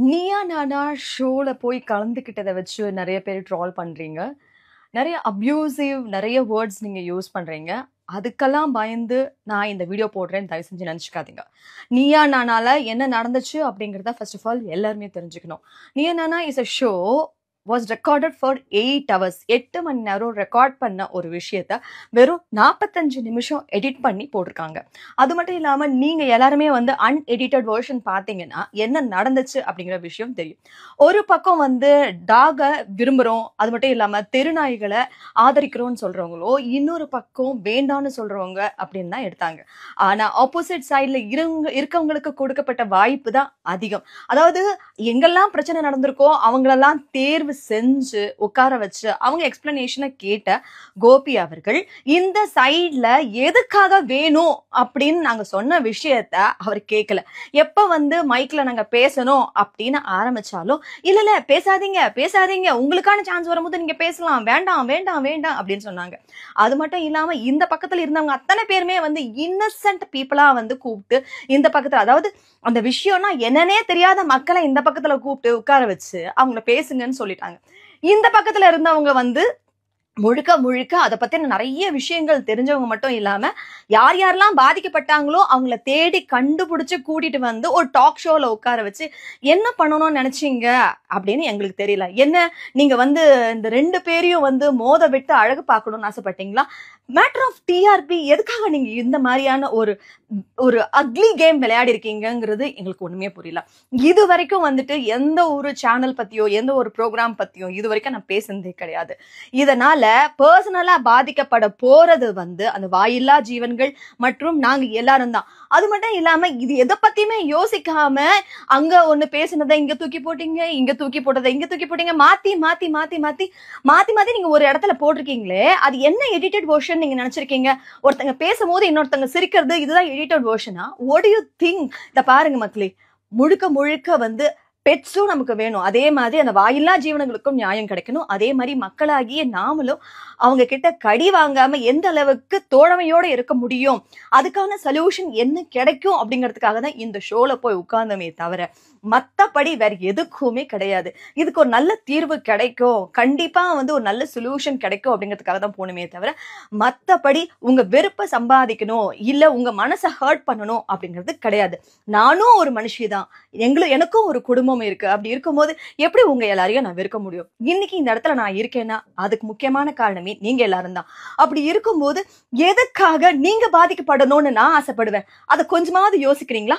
நீயா நானா ஷோல போய் கலந்துக்கிட்டத வச்சு நெறைய பேர் ட்ரால் பண்றீங்க. நெறைய அப்யூசிவ் நெறைய வேர்ட்ஸ் நீங்க யூஸ் பண்றீங்க. அதுக்கெல்லாம் பயந்து நான் இந்த வீடியோ போடுறேன்னு தயவு செஞ்சு நெனச்சுக்காதீங்க. நீயா நானால என்ன நடந்துச்சு அப்படிங்கிறத ஃபர்ஸ்ட் ஆஃப் ஆல் எல்லாருமே தெரிஞ்சுக்கணும். Neeya Naana is a show was recorded for 8 hours. 8 மணி நேரம் ரெக்கார்ட் பண்ண ஒரு விஷயத்த வெறும் 45 நிமிஷம் எடிட் பண்ணி போட்டிருக்காங்க. அது மட்டும் இல்லாம நீங்க எல்லாருமே வந்து அன்எடிட்டட் வெர்ஷன் பார்த்தீங்கன்னா என்ன நடந்துச்சு அப்படிங்கிற விஷயம் தெரியும். ஒரு பக்கம் வந்து டாக விரும்புறோம், அது மட்டும் இல்லாம தெருநாய்களை ஆதரிக்கிறோம்னு சொல்றவங்களோ, இன்னொரு பக்கம் வேண்டான்னு சொல்றவங்க அப்படின்னு தான் எடுத்தாங்க. ஆனா ஆப்போசிட் சைட்ல இருக்கவங்களுக்கு கொடுக்கப்பட்ட வாய்ப்பு தான் அதிகம். அதாவது எங்கெல்லாம் பிரச்சனை நடந்திருக்கோ அவங்களெல்லாம் தேர்வு செஞ்சு உட்கார வச்சு அவங்க எக்ஸ்பிளனேஷனை கேட்ட கோபி அவர்கள் இந்த சைட்ல எதுக்காக வேணும் அப்படின்னு நாங்க சொன்ன விஷயத்த அவர் கேட்கல. எப்ப வந்து மைக்ல நாங்க பேசணும் அப்படின்னு ஆரம்பிச்சாலும் இல்ல பேசாதீங்க பேசாதீங்க, உங்களுக்கான சான்ஸ் வரும்போது நீங்க பேசலாம், வேண்டாம் வேண்டாம் வேண்டாம் அப்படின்னு சொன்னாங்க. அது மட்டும் இல்லாம இந்த பக்கத்துல இருந்தவங்க அத்தனை பேருமே வந்து இன்னசென்ட் பீப்புளா வந்து கூப்பிட்டு இந்த பக்கத்துல, அதாவது அந்த விஷயம்னா என்னன்னே தெரியாத மக்களை இந்த பக்கத்துல கூப்பிட்டு உட்கார வச்சு அவங்கள பேசுங்கன்னு சொல்லிட்டாங்க. இந்த பக்கத்துல இருந்தவங்க வந்து முழுக்க முழுக்க அதை பத்தின நிறைய விஷயங்கள் தெரிஞ்சவங்க மட்டும் இல்லாம யார் யாரெல்லாம் பாதிக்கப்பட்டாங்களோ அவங்கள தேடி கண்டுபிடிச்சு கூட்டிட்டு வந்து ஒரு டாக் ஷோல உட்கார வச்சு என்ன பண்ணணும்னு நினைச்சீங்க அப்படின்னு எங்களுக்கு தெரியல. என்ன நீங்க வந்து இந்த 2 பேரையும் வந்து மோத விட்டு அழகு பார்க்கணும்னு ஆசைப்பட்டீங்களா? மேட்டர் ஆஃப் டிஆர்பி எதுக்காக நீங்க இந்த மாதிரியான ஒரு ஒரு அக்லி கேம் விளையாடி இருக்கீங்கிறது எங்களுக்கு ஒண்ணுமே புரியல. இது வரைக்கும் வந்துட்டு எந்த ஒரு சேனல் பத்தியோ எந்த ஒரு ப்ரோக்ராம் பத்தியோ இது வரைக்கும் நான் பேசுனதே கிடையாது. இதனால பர்சனலா பாதிக்கப்பட போறது வந்து அந்த வாயில்லா ஜீவன்கள் மற்றும் நாங்க எல்லாரும் தான். அது மட்டும் இல்லாம இது எதை பத்தியுமே யோசிக்காம அங்க ஒண்ணு பேசுனதை இங்க தூக்கி போட்டீங்க, இங்க தூக்கி போட்டதை இங்க தூக்கி போட்டீங்க, மாத்தி மாத்தி மாத்தி மாத்தி மாத்தி மாத்தி நீங்க ஒரு இடத்துல போட்டிருக்கீங்களே, அது என்ன எடிட்டட் வெர்ஷன் நீங்க நினைச்சிருக்கீங்க? ஒருத்தங்க பேசும்போது இன்னொருத்தங்க சிரிக்கிறது இதுதான் எடிட்டட் வெர்ஷனா? What do you think? இத பாருங்க மக்களே, முழுக்க முழுக்க வந்து பெட்ஸும் நமக்கு வேணும், அதே மாதிரி அந்த வாயில்லா ஜீவனங்களுக்கும் நியாயம் கிடைக்கணும். அதே மாதிரி மக்களாகிய நாமளும் அவங்க கிட்ட கடி வாங்காம எந்த அளவுக்கு தோழமையோட இருக்க முடியும், அதுக்கான சொல்யூஷன் என்ன கிடைக்கும் அப்படிங்கிறதுக்காக தான் இந்த ஷோல போய் உட்கார்ந்தமே தவிர மத்தபடி வேற எதுக்குமே கிடையாது. இதுக்கு ஒரு நல்ல தீர்வு கிடைக்கும், கண்டிப்பா வந்து ஒரு நல்ல சொல்யூஷன் கிடைக்கும் அப்படிங்கிறதுக்காக தான் போகணுமே தவிர மத்தபடி உங்க வெறுப்பை சம்பாதிக்கணும் இல்ல உங்க மனசை ஹர்ட் பண்ணணும் அப்படிங்கிறது கிடையாது. நானும் ஒரு மனுஷி தான், எனக்கும் ஒரு குடும்பம் இருக்கு. அப்படி இருக்கும்போது எப்படி உங்க எல்லாரையும் நான் வெறுக்க முடியும்? இன்னைக்கு இந்த இடத்துல நான் இருக்கேன்னா அதுக்கு முக்கியமான காரணமே நீங்க எல்லாரும் தான். அப்படி இருக்கும்போது எதுக்காக நீங்க பாதிக்கப்படணும்னு நான் ஆசைப்படுவேன்? அதை கொஞ்சமாவது யோசிக்கிறீங்களா?